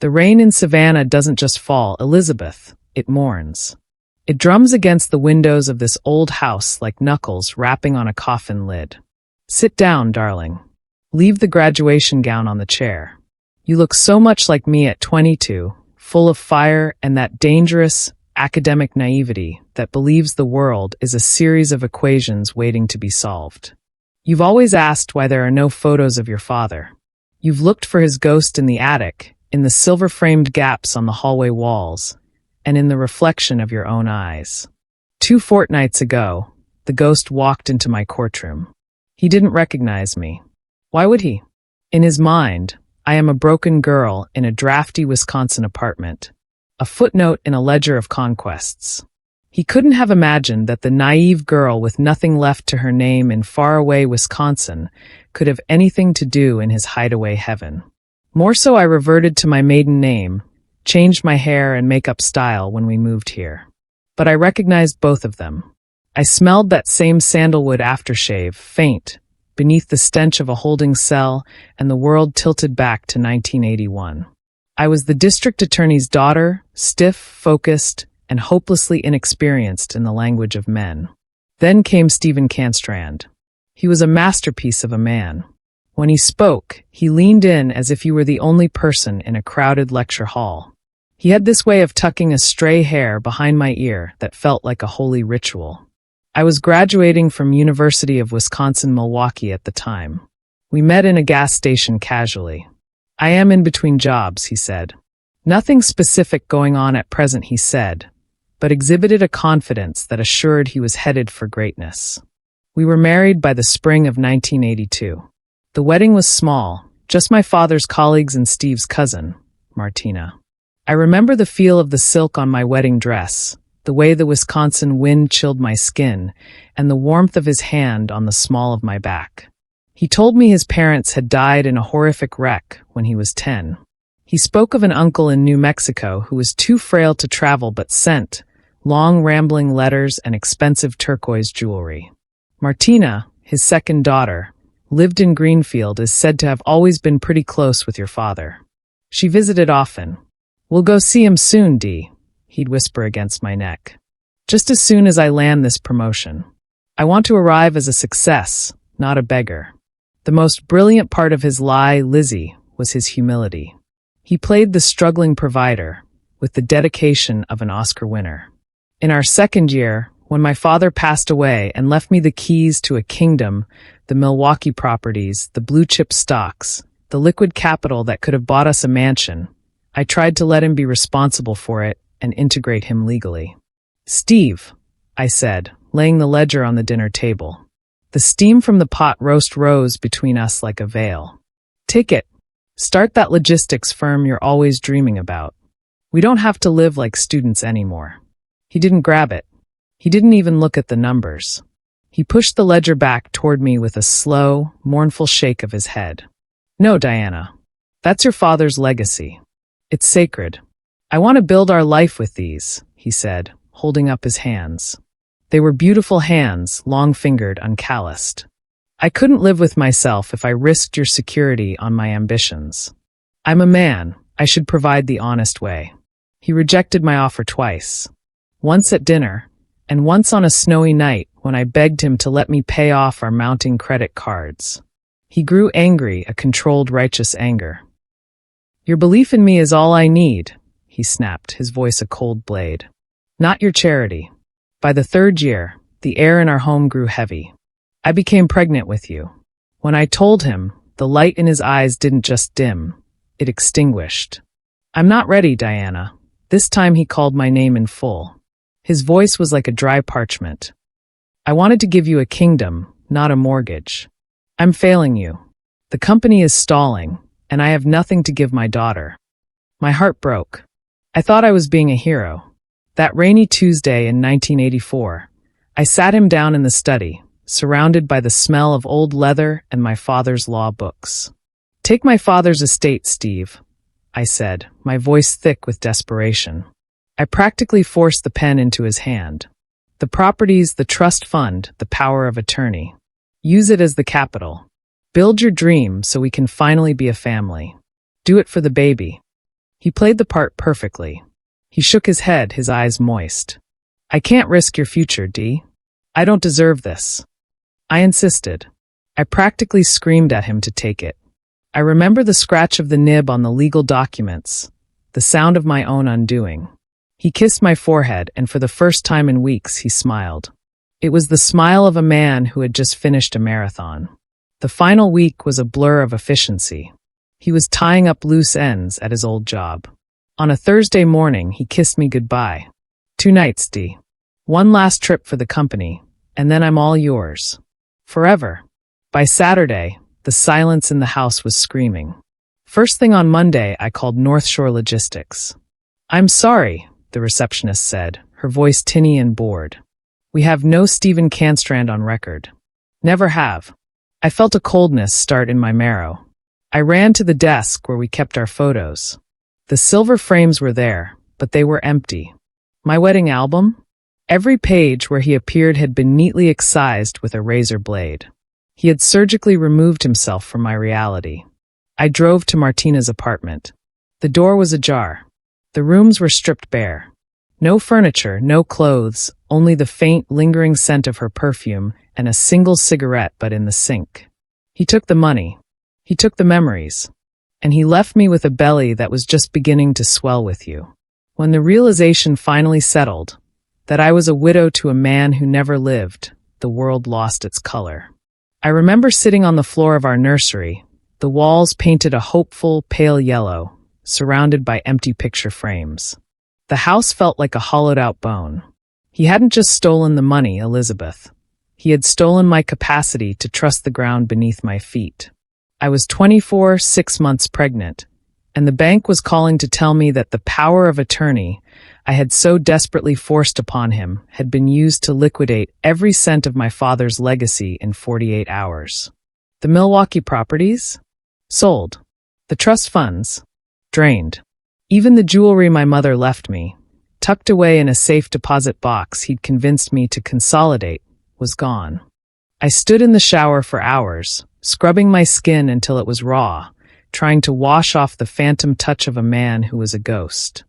The rain in Savannah doesn't just fall, Elizabeth, it mourns. It drums against the windows of this old house like knuckles rapping on a coffin lid. Sit down, darling. Leave the graduation gown on the chair. You look so much like me at 22, full of fire and that dangerous, academic naivety that believes the world is a series of equations waiting to be solved. You've always asked why there are no photos of your father. You've looked for his ghost in the attic, in the silver-framed gaps on the hallway walls, and in the reflection of your own eyes. 2 fortnights ago, the ghost walked into my courtroom. He didn't recognize me. Why would he? In his mind, I am a broken girl in a drafty Wisconsin apartment, a footnote in a ledger of conquests. He couldn't have imagined that the naive girl with nothing left to her name in faraway Wisconsin could have anything to do in his hideaway heaven. More so, I reverted to my maiden name, changed my hair and makeup style when we moved here. But I recognized both of them. I smelled that same sandalwood aftershave, faint, beneath the stench of a holding cell, and the world tilted back to 1981. I was the district attorney's daughter, stiff, focused, and hopelessly inexperienced in the language of men. Then came Stephen Canstrand. He was a masterpiece of a man. When he spoke, he leaned in as if he were the only person in a crowded lecture hall. He had this way of tucking a stray hair behind my ear that felt like a holy ritual. I was graduating from University of Wisconsin-Milwaukee at the time. We met in a gas station casually. I am in between jobs, he said. Nothing specific going on at present, he said, but exhibited a confidence that assured he was headed for greatness. We were married by the spring of 1982. The wedding was small, just my father's colleagues and Steve's cousin, Martina. I remember the feel of the silk on my wedding dress, the way the Wisconsin wind chilled my skin, and the warmth of his hand on the small of my back. He told me his parents had died in a horrific wreck when he was 10. He spoke of an uncle in New Mexico who was too frail to travel but sent long rambling letters and expensive turquoise jewelry. Martina, his second daughter, lived in Greenfield, is said to have always been pretty close with your father. She visited often. We'll go see him soon, Dee, he'd whisper against my neck. Just as soon as I land this promotion. I want to arrive as a success, not a beggar. The most brilliant part of his lie, Lizzie, was his humility. He played the struggling provider with the dedication of an Oscar winner. In our second year, when my father passed away and left me the keys to a kingdom, the Milwaukee properties, the blue-chip stocks, the liquid capital that could have bought us a mansion, I tried to let him be responsible for it and integrate him legally. Steve, I said, laying the ledger on the dinner table. The steam from the pot roast rose between us like a veil. Take it. Start that logistics firm you're always dreaming about. We don't have to live like students anymore. He didn't grab it. He didn't even look at the numbers. He pushed the ledger back toward me with a slow, mournful shake of his head. No, Diana. That's your father's legacy. It's sacred. I want to build our life with these, he said, holding up his hands. They were beautiful hands, long-fingered, uncalloused. I couldn't live with myself if I risked your security on my ambitions. I'm a man. I should provide the honest way. He rejected my offer twice. Once at dinner, and once on a snowy night when I begged him to let me pay off our mounting credit cards. He grew angry, a controlled, righteous anger. Your belief in me is all I need, he snapped, his voice a cold blade. Not your charity. By the third year, the air in our home grew heavy. I became pregnant with you. When I told him, the light in his eyes didn't just dim, it extinguished. I'm not ready, Diana. This time he called my name in full. His voice was like a dry parchment. I wanted to give you a kingdom, not a mortgage. I'm failing you. The company is stalling, and I have nothing to give my daughter. My heart broke. I thought I was being a hero. That rainy Tuesday in 1984, I sat him down in the study, surrounded by the smell of old leather and my father's law books. Take my father's estate, Steve, I said, my voice thick with desperation. I practically forced the pen into his hand. The properties, the trust fund, the power of attorney. Use it as the capital. Build your dream so we can finally be a family. Do it for the baby. He played the part perfectly. He shook his head, his eyes moist. I can't risk your future, Dee. I don't deserve this. I insisted. I practically screamed at him to take it. I remember the scratch of the nib on the legal documents, the sound of my own undoing. He kissed my forehead, and for the first time in weeks, he smiled. It was the smile of a man who had just finished a marathon. The final week was a blur of efficiency. He was tying up loose ends at his old job. On a Thursday morning, he kissed me goodbye. 2 nights, Dee. One last trip for the company, and then I'm all yours. Forever. By Saturday, the silence in the house was screaming. First thing on Monday, I called North Shore Logistics. I'm sorry, the receptionist said, her voice tinny and bored. We have no Stephen Canstrand on record. Never have. I felt a coldness start in my marrow. I ran to the desk where we kept our photos. The silver frames were there, but they were empty. My wedding album? Every page where he appeared had been neatly excised with a razor blade. He had surgically removed himself from my reality. I drove to Martina's apartment. The door was ajar. The rooms were stripped bare. No furniture, no clothes, only the faint, lingering scent of her perfume and a single cigarette butt in the sink. He took the money. He took the memories. And he left me with a belly that was just beginning to swell with you. When the realization finally settled, that I was a widow to a man who never lived, the world lost its color. I remember sitting on the floor of our nursery, the walls painted a hopeful, pale yellow, surrounded by empty picture frames. The house felt like a hollowed-out bone. He hadn't just stolen the money, Elizabeth. He had stolen my capacity to trust the ground beneath my feet. I was 24, 6 months pregnant, and the bank was calling to tell me that the power of attorney I had so desperately forced upon him had been used to liquidate every cent of my father's legacy in 48 hours. The Milwaukee properties? Sold. The trust funds? Drained. Even the jewelry my mother left me, tucked away in a safe deposit box he'd convinced me to consolidate, was gone. I stood in the shower for hours, scrubbing my skin until it was raw, trying to wash off the phantom touch of a man who was a ghost.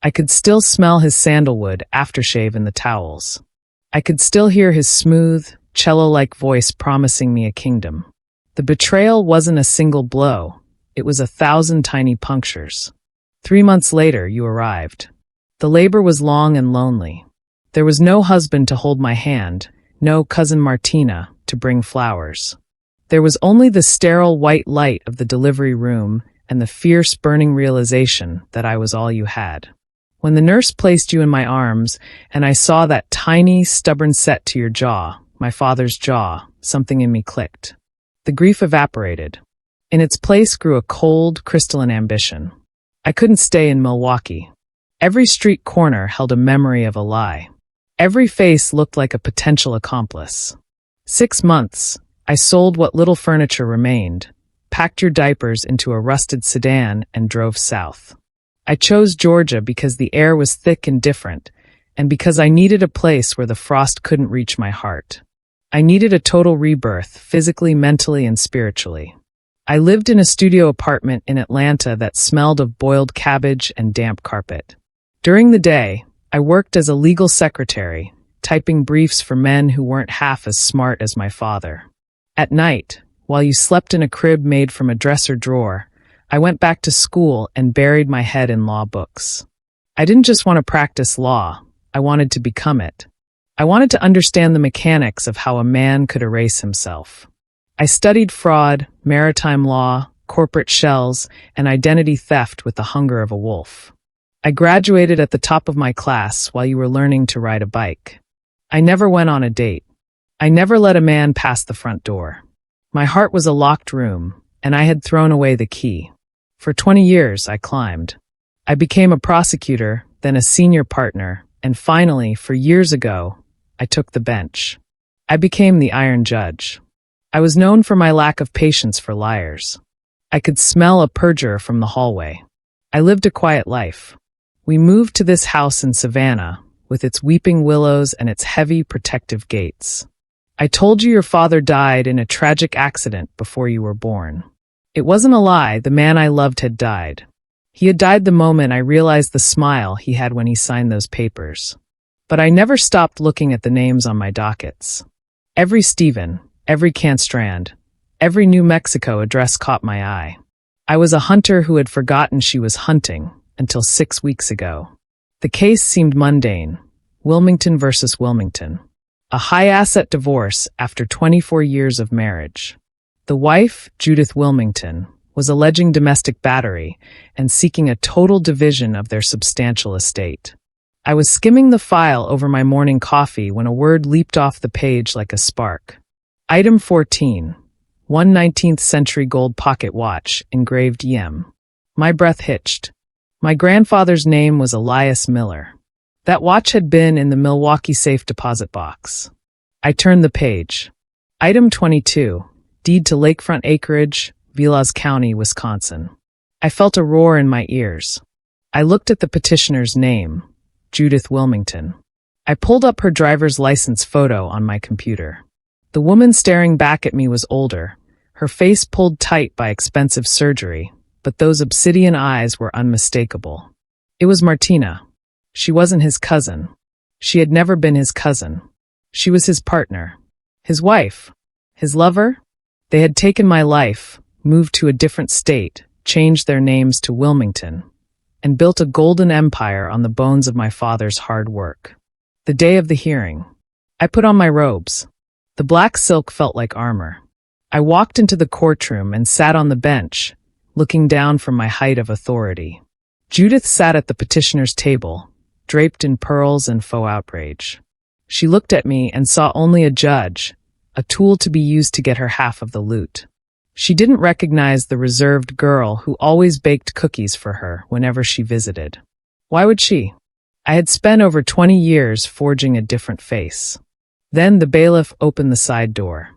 I could still smell his sandalwood aftershave in the towels. I could still hear his smooth, cello-like voice promising me a kingdom. The betrayal wasn't a single blow. It was 1,000 tiny punctures. 3 months later, you arrived. The labor was long and lonely. There was no husband to hold my hand, no cousin Martina to bring flowers. There was only the sterile white light of the delivery room and the fierce burning realization that I was all you had. When the nurse placed you in my arms and I saw that tiny, stubborn set to your jaw, my father's jaw, something in me clicked. The grief evaporated. In its place grew a cold, crystalline ambition. I couldn't stay in Milwaukee. Every street corner held a memory of a lie. Every face looked like a potential accomplice. 6 months, I sold what little furniture remained, packed your diapers into a rusted sedan, and drove south. I chose Georgia because the air was thick and different, and because I needed a place where the frost couldn't reach my heart. I needed a total rebirth, physically, mentally, and spiritually. I lived in a studio apartment in Atlanta that smelled of boiled cabbage and damp carpet. During the day, I worked as a legal secretary, typing briefs for men who weren't half as smart as my father. At night, while you slept in a crib made from a dresser drawer, I went back to school and buried my head in law books. I didn't just want to practice law, I wanted to become it. I wanted to understand the mechanics of how a man could erase himself. I studied fraud, maritime law, corporate shells, and identity theft with the hunger of a wolf. I graduated at the top of my class while you were learning to ride a bike. I never went on a date. I never let a man pass the front door. My heart was a locked room, and I had thrown away the key. For 20 years, I climbed. I became a prosecutor, then a senior partner, and finally, 4 years ago, I took the bench. I became the Iron Judge. I was known for my lack of patience for liars. I could smell a perjurer from the hallway. I lived a quiet life. We moved to this house in Savannah, with its weeping willows and its heavy protective gates. I told you your father died in a tragic accident before you were born. It wasn't a lie, the man I loved had died. He had died the moment I realized the smile he had when he signed those papers. But I never stopped looking at the names on my dockets. Every Stephen, every Canstrand, every New Mexico address caught my eye. I was a hunter who had forgotten she was hunting until 6 weeks ago. The case seemed mundane. Wilmington versus Wilmington. A high-asset divorce after 24 years of marriage. The wife, Judith Wilmington, was alleging domestic battery and seeking a total division of their substantial estate. I was skimming the file over my morning coffee when a word leaped off the page like a spark. Item 14. One 19th century gold pocket watch, engraved EM. My breath hitched. My grandfather's name was Elias Miller. That watch had been in the Milwaukee safe deposit box. I turned the page. Item 22. Deed to lakefront acreage, Vilas County, Wisconsin. I felt a roar in my ears. I looked at the petitioner's name, Judith Wilmington. I pulled up her driver's license photo on my computer. The woman staring back at me was older, her face pulled tight by expensive surgery, but those obsidian eyes were unmistakable. It was Martina. She wasn't his cousin. She had never been his cousin. She was his partner. His wife. His lover. They had taken my life, moved to a different state, changed their names to Wilmington, and built a golden empire on the bones of my father's hard work. The day of the hearing. I put on my robes. The black silk felt like armor. I walked into the courtroom and sat on the bench, looking down from my height of authority. Judith sat at the petitioner's table, draped in pearls and faux outrage. She looked at me and saw only a judge, a tool to be used to get her half of the loot. She didn't recognize the reserved girl who always baked cookies for her whenever she visited. Why would she? I had spent over 20 years forging a different face. Then the bailiff opened the side door.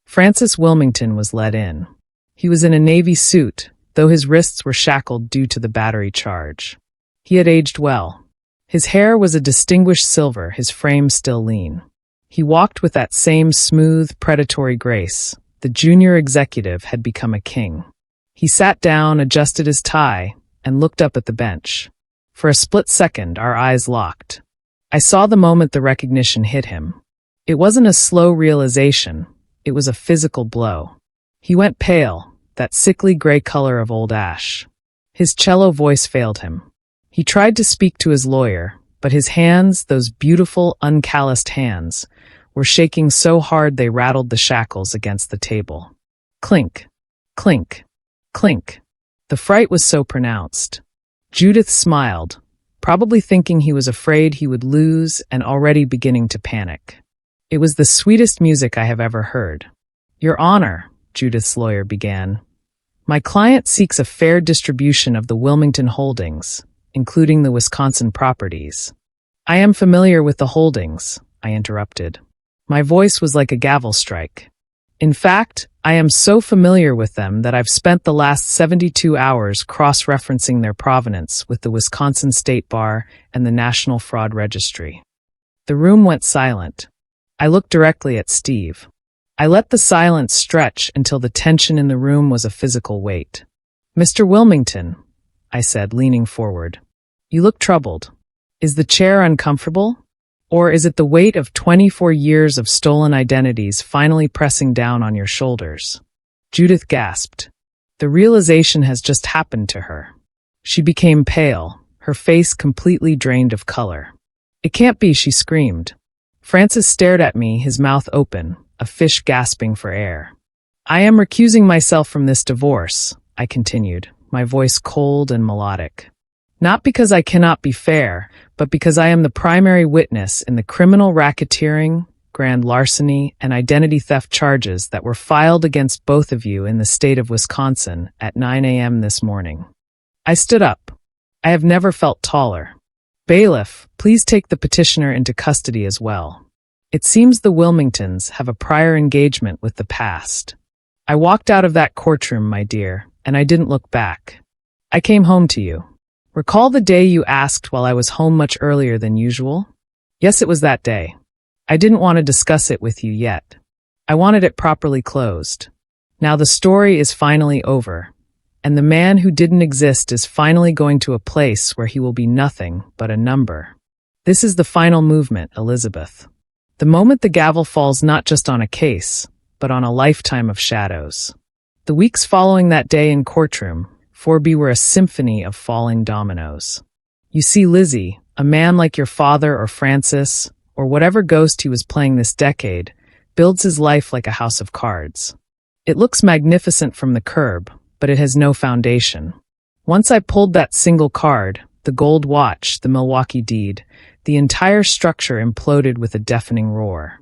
Francis Wilmington was let in. He was in a navy suit, though his wrists were shackled due to the battery charge. He had aged well. His hair was a distinguished silver, his frame still lean. He walked with that same smooth, predatory grace. The junior executive had become a king. He sat down, adjusted his tie, and looked up at the bench. For a split second, our eyes locked. I saw the moment the recognition hit him. It wasn't a slow realization. It was a physical blow. He went pale, that sickly gray color of old ash. His cello voice failed him. He tried to speak to his lawyer, but his hands, those beautiful, uncalloused hands, were shaking so hard they rattled the shackles against the table. Clink, clink, clink. The fright was so pronounced. Judith smiled, probably thinking he was afraid he would lose and already beginning to panic. It was the sweetest music I have ever heard. Your Honor, Judith's lawyer began. My client seeks a fair distribution of the Wilmington holdings, including the Wisconsin properties. I am familiar with the holdings, I interrupted. My voice was like a gavel strike. In fact, I am so familiar with them that I've spent the last 72 hours cross-referencing their provenance with the Wisconsin State Bar and the National Fraud Registry. The room went silent. I looked directly at Steve. I let the silence stretch until the tension in the room was a physical weight. Mr. Wilmington, I said, leaning forward. You look troubled. Is the chair uncomfortable? Or is it the weight of 24 years of stolen identities finally pressing down on your shoulders? Judith gasped. The realization has just happened to her. She became pale, her face completely drained of color. It can't be, she screamed. Francis stared at me, his mouth open, a fish gasping for air. I am recusing myself from this divorce, I continued, my voice cold and melodic. Not because I cannot be fair, but because I am the primary witness in the criminal racketeering, grand larceny, and identity theft charges that were filed against both of you in the state of Wisconsin at 9 a.m. this morning. I stood up. I have never felt taller. Bailiff, please take the petitioner into custody as well. It seems the Wilmingtons have a prior engagement with the past. I walked out of that courtroom, my dear, and I didn't look back. I came home to you. Recall the day you asked while I was home much earlier than usual? Yes, it was that day. I didn't want to discuss it with you yet. I wanted it properly closed. Now the story is finally over. And the man who didn't exist is finally going to a place where he will be nothing but a number. This is the final movement, Elizabeth. The moment the gavel falls not just on a case, but on a lifetime of shadows. The weeks following that day in courtroom, 4B were a symphony of falling dominoes. You see, Lizzie, a man like your father or Francis, or whatever ghost he was playing this decade, builds his life like a house of cards. It looks magnificent from the curb, but it has no foundation. Once I pulled that single card, the gold watch, the Milwaukee deed, the entire structure imploded with a deafening roar.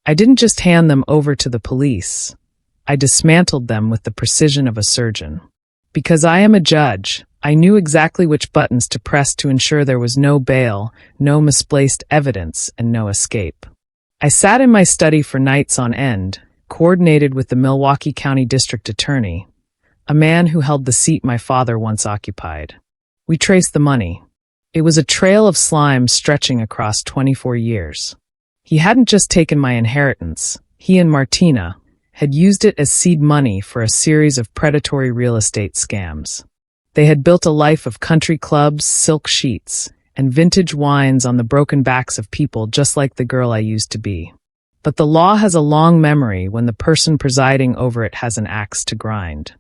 I didn't just hand them over to the police. I dismantled them with the precision of a surgeon. Because I am a judge, I knew exactly which buttons to press to ensure there was no bail, no misplaced evidence, and no escape. I sat in my study for nights on end, coordinated with the Milwaukee County District Attorney, a man who held the seat my father once occupied. We traced the money. It was a trail of slime stretching across 24 years. He hadn't just taken my inheritance. He and Martina had used it as seed money for a series of predatory real estate scams. They had built a life of country clubs, silk sheets, and vintage wines on the broken backs of people just like the girl I used to be. But the law has a long memory when the person presiding over it has an axe to grind.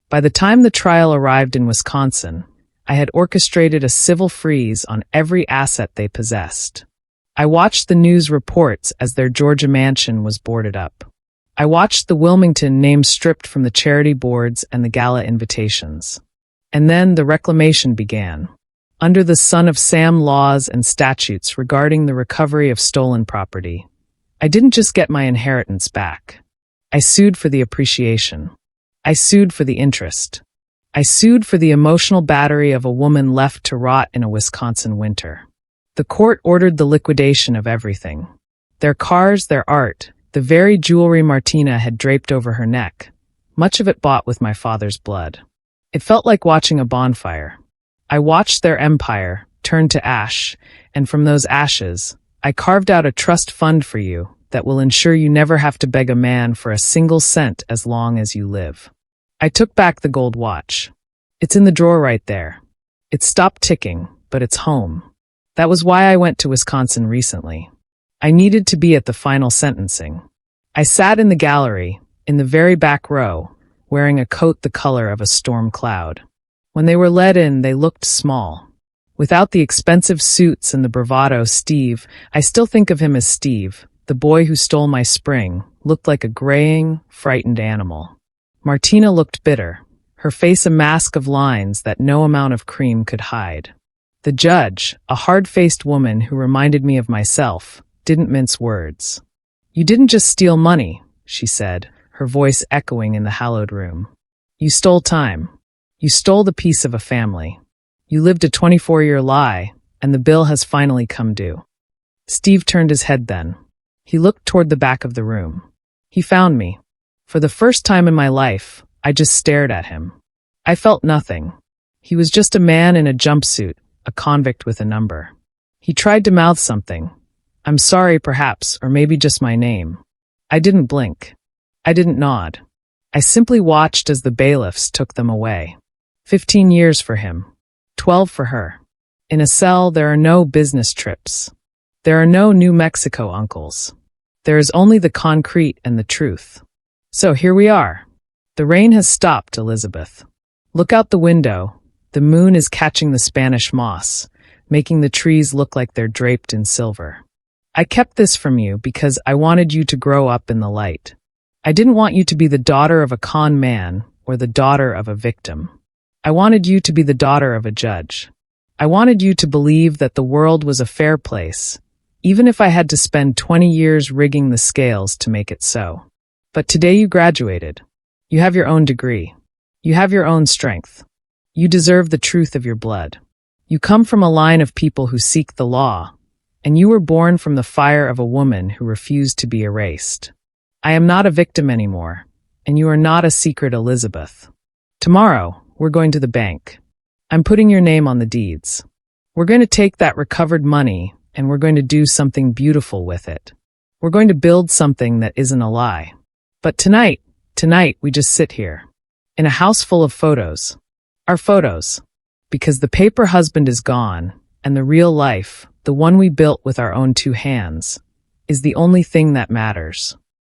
By the time the trial arrived in Wisconsin, I had orchestrated a civil freeze on every asset they possessed. I watched the news reports as their Georgia mansion was boarded up. I watched the Wilmington names stripped from the charity boards and the gala invitations. And then the reclamation began. Under the Son of Sam laws and statutes regarding the recovery of stolen property, I didn't just get my inheritance back. I sued for the appreciation. I sued for the interest. I sued for the emotional battery of a woman left to rot in a Wisconsin winter. The court ordered the liquidation of everything. Their cars, their art, the very jewelry Martina had draped over her neck, much of it bought with my father's blood. It felt like watching a bonfire. I watched their empire turn to ash, and from those ashes, I carved out a trust fund for you that will ensure you never have to beg a man for a single cent as long as you live. I took back the gold watch. It's in the drawer right there. It stopped ticking, but it's home. That was why I went to Wisconsin recently. I needed to be at the final sentencing. I sat in the gallery, in the very back row, wearing a coat the color of a storm cloud. When they were let in, they looked small. Without the expensive suits and the bravado, Steve, I still think of him as Steve, the boy who stole my spring, looked like a graying, frightened animal. Martina looked bitter, her face a mask of lines that no amount of cream could hide. The judge, a hard-faced woman who reminded me of myself, didn't mince words. "You didn't just steal money," she said, her voice echoing in the hallowed room. "You stole time. You stole the peace of a family. You lived a 24-year lie, and the bill has finally come due." Steve turned his head then. He looked toward the back of the room. He found me. For the first time in my life, I just stared at him. I felt nothing. He was just a man in a jumpsuit, a convict with a number. He tried to mouth something. I'm sorry, perhaps, or maybe just my name. I didn't blink. I didn't nod. I simply watched as the bailiffs took them away. 15 years for him. 12 for her. In a cell, there are no business trips. There are no New Mexico uncles. There is only the concrete and the truth. So here we are. The rain has stopped, Elizabeth. Look out the window. The moon is catching the Spanish moss, making the trees look like they're draped in silver. I kept this from you because I wanted you to grow up in the light. I didn't want you to be the daughter of a con man or the daughter of a victim. I wanted you to be the daughter of a judge. I wanted you to believe that the world was a fair place, even if I had to spend 20 years rigging the scales to make it so. But today you graduated. You have your own degree. You have your own strength. You deserve the truth of your blood. You come from a line of people who seek the law, and you were born from the fire of a woman who refused to be erased. I am not a victim anymore, and you are not a secret Elizabeth. Tomorrow, we're going to the bank. I'm putting your name on the deeds. We're going to take that recovered money, and we're going to do something beautiful with it. We're going to build something that isn't a lie. But tonight, we just sit here. In a house full of photos. Our photos. Because the paper husband is gone, and the real life, the one we built with our own two hands, is the only thing that matters.